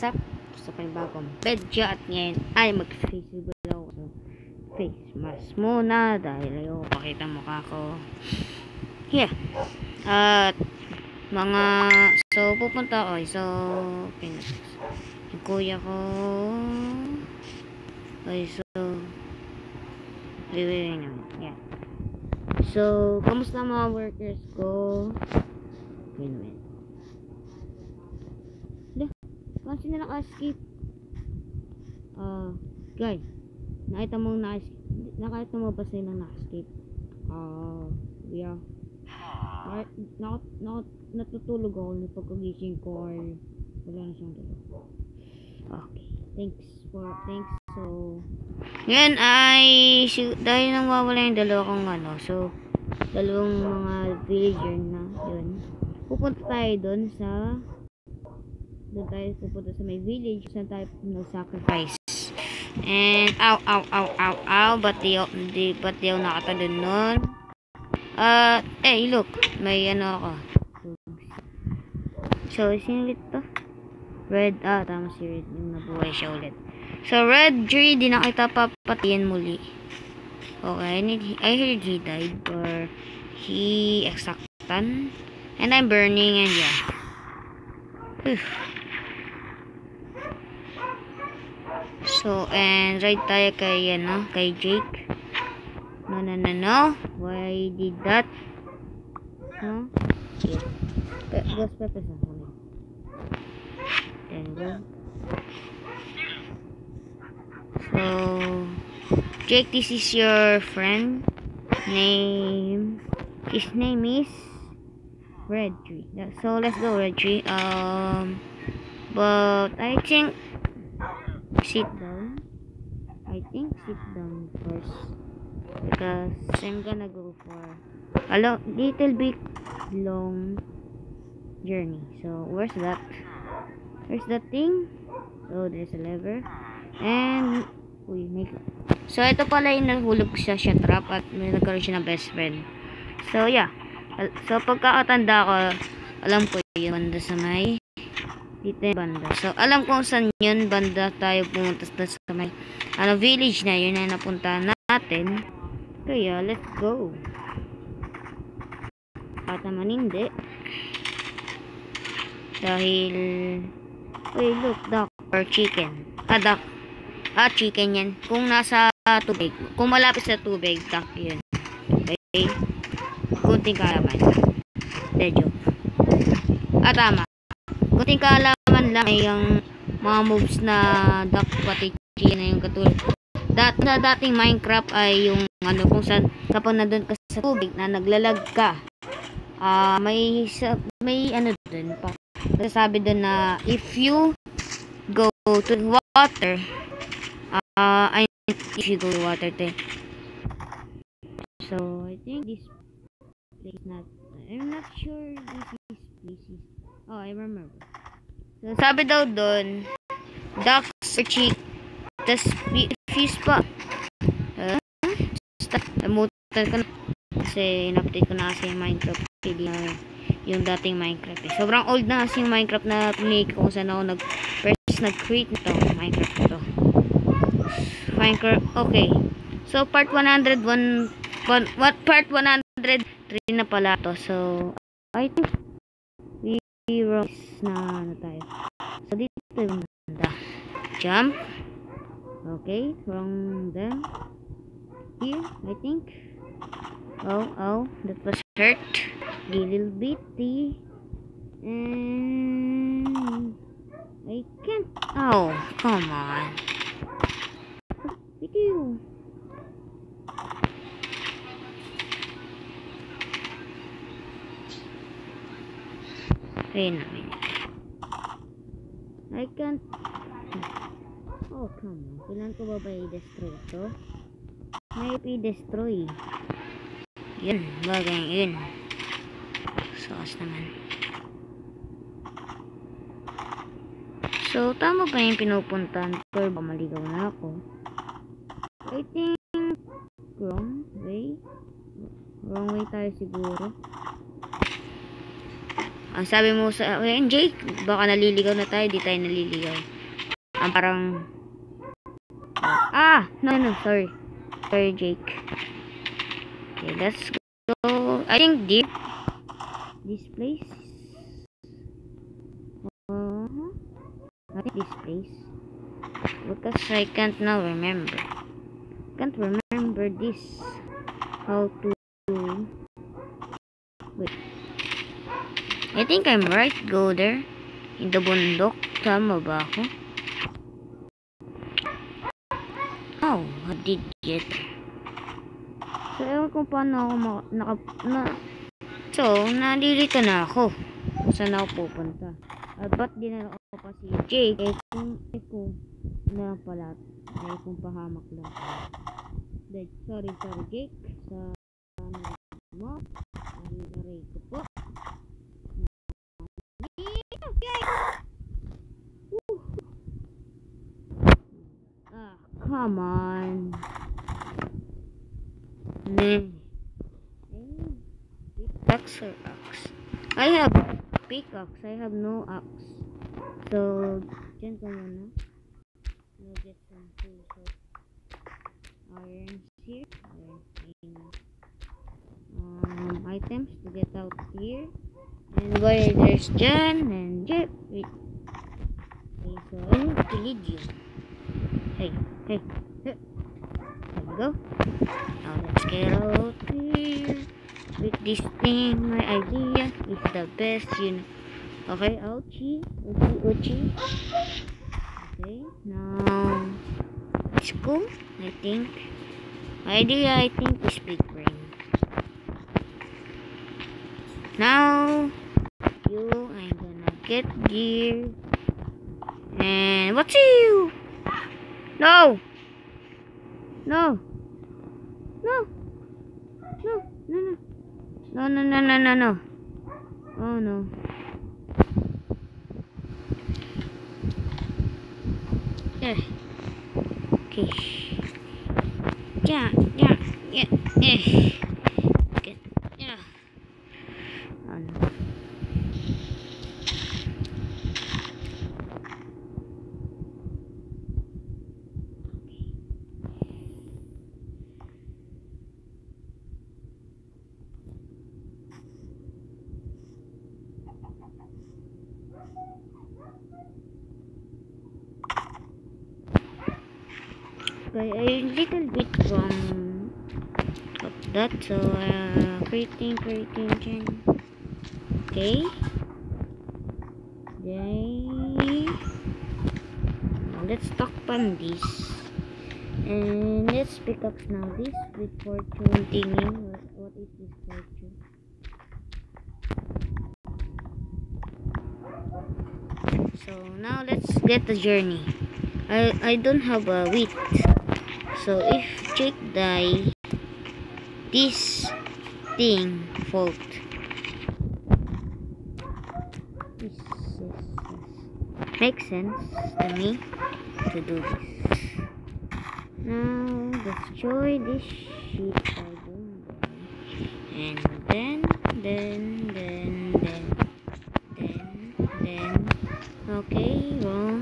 what's up? Sa panibagong video at ngayon ay mag-face ako. So, face mask muna dahil ayaw pakita mukha ko. Yeah. At mga pupunta ako. So, yung kuya ko. Okay, so yeah. So, kamusta mga workers ko? Wait. Kasi na naka-skip. Guys, nakita mo ba sila naka-skip? Yeah. Natutulog ako ng pagkagising ko or wala na siyang tulog. Okay. Thanks. So, ngayon ay dahil nang wawala yung dalawang dalawang mga villager na yun. Pupunta tayo doon tayo pupunta sa may village saan tayo sacrifice. And ba't di ako nakatalon nun? Look, may ako. So, sino ulit to? Red, tama si Red, yung nabuhay siya ulit. So, Red 3, di na kita papatayin muli. Okay, I heard he died or he exactan. And I'm burning and yeah. So, and right tayo kay Jake. No. Why did that? No? Yeah. Ghost pepper sa kami. Then go. So, Jake, this is your friend. His name is Red Tree. So, let's go, Red Tree. But I think sit down. Sit down first because I'm gonna go for a little bit long journey. So where's that thing? So there's a lever and so ito pala yung nahulog siya trap at may nagkaroon siya ng best friend. So yeah, so pagkakatanda ko alam ko yung banda sa may dito yung banda. So, alam kong saan yun banda tayo pumunta sa may village na yun na napunta natin. Kaya, let's go. At naman hindi. Dahil, look, duck or chicken. Duck. Chicken yan. Kung nasa tubig. Kung malapit sa tubig, duck yun. Okay? Kunting kalaman. Joke. Tama. Kunting kaalaman lang ay yung mga moves na duck pati chicken na yung katulad. Sa dating Minecraft ay yung kung saan kapag nandun ka sa tubig na naglalag ka, may dun pa. Sabi dun na if you go to water, so I think this place I'm not sure this place is. I remember. So, sabi daw doon, ducks or chick, tas fish pa. Namutan ko na. Kasi in-update ko na kasi yung Minecraft. Hindi na yung dating Minecraft. Sobrang old na kasi yung Minecraft na pinake ko kung saan ako nag-create nito. Minecraft ito. Minecraft, okay. So, part 103 na pala to. So, I think heroes na tayo. So, dito yung banda. Jump. Okay. From them. Here, I think. Oh. That was hurt. A little bitty. And I can't. Oh, come on. Thank you. Wait a minute. I can't. Oh, come on. Kailan ko ba i-destroy ito? May i-destroy. Yun. Bagay yun. Sakas naman. So, tama ba yung pinupuntahan ko? Ba maligaw na ako? I think wrong way tayo siguro. Ang sabi mo sa akin, Jake, baka naliligaw na tayo, di tayo naliligaw. Ang parang no, sorry. Sorry, Jake. Okay, let's go. I think this place. I think this place. Because I can't now remember. Can't remember this. How to wait. I think I'm right. Go there. In the bundok. Tama ba ako? Oh, I did get there. So, ewan kung paano ako So, nalilito na ako. Kung saan ako pupunta. Ba't dinala ako pa si Jake? Kung na lang pala. Kung pahamak lang. Sorry, Jake. Sa mo. Narinig ko po. Come on. Pickaxe or axe? I have pickaxe. I have no axe. So, dyan ko muna. We'll get some tools. So, irons here. Items to get out here. And where there's Jan and Jeff. Wait. Okay, so I need to lead you. Hey. There we go. Now let's get out here. With this thing, my idea is the best, you know. Okay, ouchie. Okay, now let's go. I think is big brain. Now I'm gonna get gear. And what's you? No. Oh no. Yeah. Okay. Yeah. Okay. Yeah. Oh no. Okay, a little bit from that, so creating chain. Okay. Now let's stockpile this, and let's pick up now this with fortune thingy. What is this fortune? So now let's get the journey. I don't have a wheat. So if Jake die, this thing fault. This makes sense to me to do this. Now destroy this sheep album, and then okay, wrong,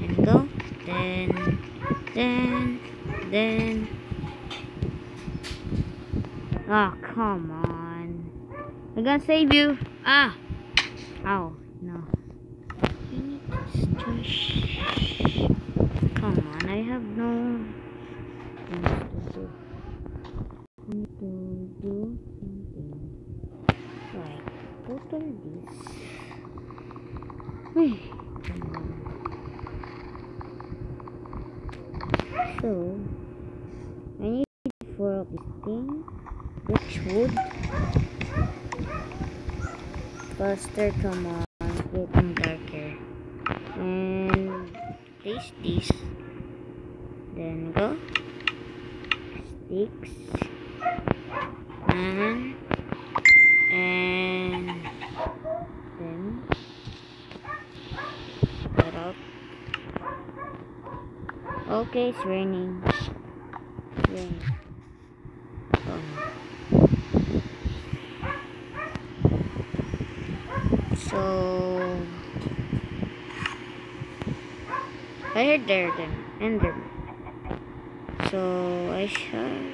and go, then come on, I'm gonna save you. Oh no, come on, I have no things to do. I need to do something like total this. Come on. So I need 4 of this thing. Which wood? Faster, come on, it's getting darker. And place this. Then go. Sticks. And then get out. Okay, it's raining. So I heard there them Enderman. So I shall